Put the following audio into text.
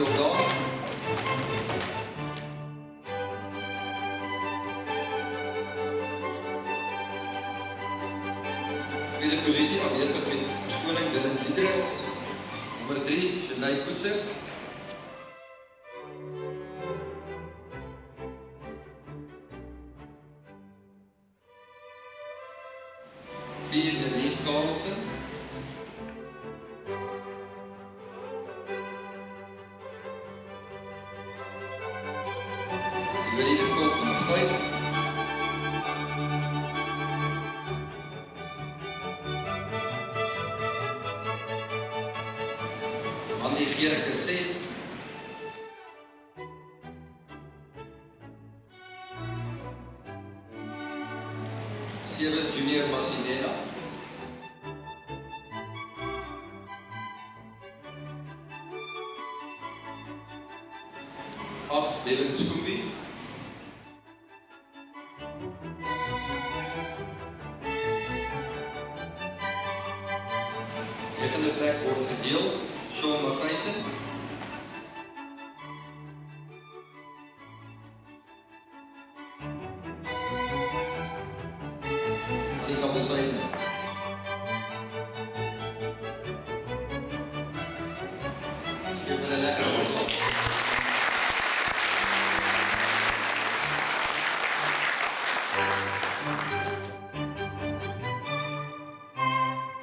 Jordaan. Tweede positie afwesig met verskoning Dylan Diedericks. Nommer 3, Jenay Koetser. Vierde, Lies Karlsen. Jody de Koop, nommer 5. Andy Gericke 6. Seven, Junior Massinena. 8, Dylan Scooby. 9de plek wordt gedeeld, Sean Matthijssen. Annika Beswijnen. Geef me een lekker